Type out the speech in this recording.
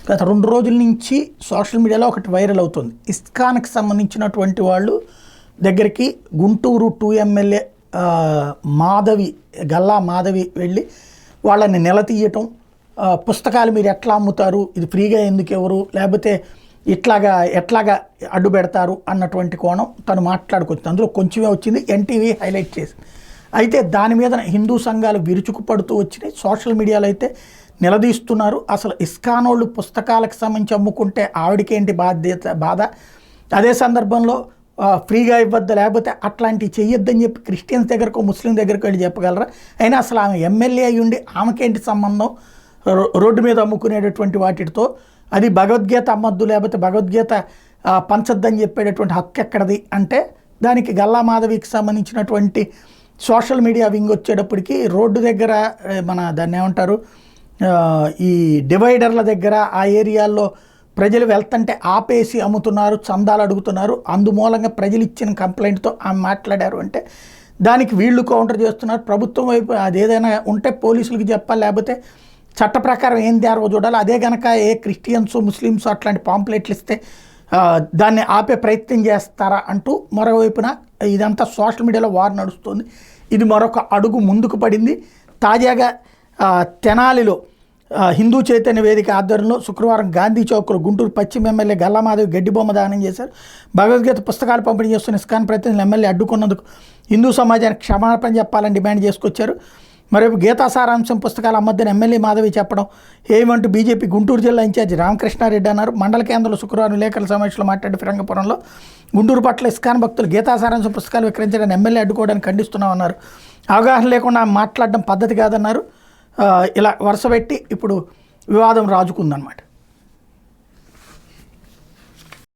గత 2 రోజుల నుంచి సోషల్ మీడియాలో ఒకటి వైరల్ అవుతుంది. ఇస్కాన్కి సంబంధించినటువంటి వాళ్ళు దగ్గరికి గుంటూరు 2 ఎమ్మెల్యే గల్లా మాధవి వెళ్ళి వాళ్ళని నిలదీయటం, పుస్తకాలు మీరు ఎట్లా అమ్ముతారు, ఇది ఫ్రీగా ఎందుకు ఎవరు, లేకపోతే ఎట్లాగా అడ్డు పెడతారు అన్నటువంటి కోణం తను మాట్లాడుకొచ్చింది. అందులో కొంచెమే వచ్చింది, ఎన్టీవీ హైలైట్ చేసింది. అయితే దాని మీద హిందూ సంఘాలు విరుచుకుపడుతూ వచ్చినాయి. సోషల్ మీడియాలో అయితే నిలదీస్తున్నారు. అసలు ఇస్కానోళ్ళు పుస్తకాలకు సంబంధించి అమ్ముకుంటే ఆవిడకేంటి బాధ, అదే సందర్భంలో ఫ్రీగా ఇవ్వద్దు, లేకపోతే అట్లాంటివి చెయ్యొద్దని చెప్పి క్రిస్టియన్స్ దగ్గరకు ముస్లిం దగ్గరకు వెళ్ళి చెప్పగలరా? అయినా అసలు ఆమె ఎమ్మెల్యే అయ్యి ఉండి ఆమెకేంటి సంబంధం రోడ్డు మీద అమ్ముకునేటటువంటి వాటితో? అది భగవద్గీత అమ్మద్దు, లేకపోతే భగవద్గీత పంచొద్దని చెప్పేటటువంటి హక్కు ఎక్కడది అంటే, దానికి గల్లా మాధవికి సంబంధించినటువంటి సోషల్ మీడియా వింగ్ వచ్చేటప్పటికి రోడ్డు దగ్గర దాన్ని ఏమంటారు, ఈ డివైడర్ల దగ్గర ఆ ఏరియాల్లో ప్రజలు వెళ్తుంటే ఆపేసి అమ్ముతున్నారు, చందాలు అడుగుతున్నారు, అందుమూలంగా ప్రజలు ఇచ్చిన కంప్లైంట్తో ఆమె మాట్లాడారు అంటే దానికి వీళ్ళు కౌంటర్ చేస్తున్నారు. ప్రభుత్వం వైపు అదేదైనా ఉంటే పోలీసులకు చెప్పాలి, లేకపోతే చట్ట ప్రకారం ఏం తేరవో చూడాలి. అదే కనుక ఏ క్రిస్టియన్స్ ముస్లిమ్స్ అట్లాంటి పాంప్లెట్లు ఇస్తే దాన్ని ఆపే ప్రయత్నం చేస్తారా అంటూ మరోవైపున ఇదంతా సోషల్ మీడియాలో వార్ నడుస్తుంది. ఇది మరొక అడుగు ముందుకు పడింది. తాజాగా తెనాలిలో హిందూ చైతన్య వేదిక ఆధ్వర్యంలో శుక్రవారం గాంధీ చౌక్లో గుంటూరు పశ్చిమ ఎమ్మెల్యే గల్లా మాధవి గడ్డి బొమ్మ దానం చేశారు. భగవద్గీత పుస్తకాలు పంపిణీ చేస్తున్న ఇస్కాన్ ప్రతినిధులు ఎమ్మెల్యే అడ్డుకున్నందుకు హిందూ సమాజానికి క్షమాపణ చెప్పాలని డిమాండ్ చేసుకొచ్చారు. మరోవైపు గీతా సారాంశం పుస్తకాలు అమ్మద్దని ఎమ్మెల్యే మాధవి చెప్పడం ఏమంటూ బీజేపీ గుంటూరు జిల్లా ఇన్ఛార్జి రామకృష్ణారెడ్డి అన్నారు. మండల కేంద్రంలో శుక్రవారం విలేకరుల సమావేశంలో మాట్లాడి ఫిరంగపురంలో గుంటూరు పట్ల ఇస్కాన్ భక్తులు గీతా సారాంశం పుస్తకాలు విక్రయించడానికి ఎమ్మెల్యే అడ్డుకోవడానికి ఖండిస్తున్నామన్నారు. అవగాహన లేకుండా మాట్లాడడం పద్ధతి కాదన్నారు. ఇలా వరుస పెట్టి ఇప్పుడు వివాదం రాజుకుందనమాట.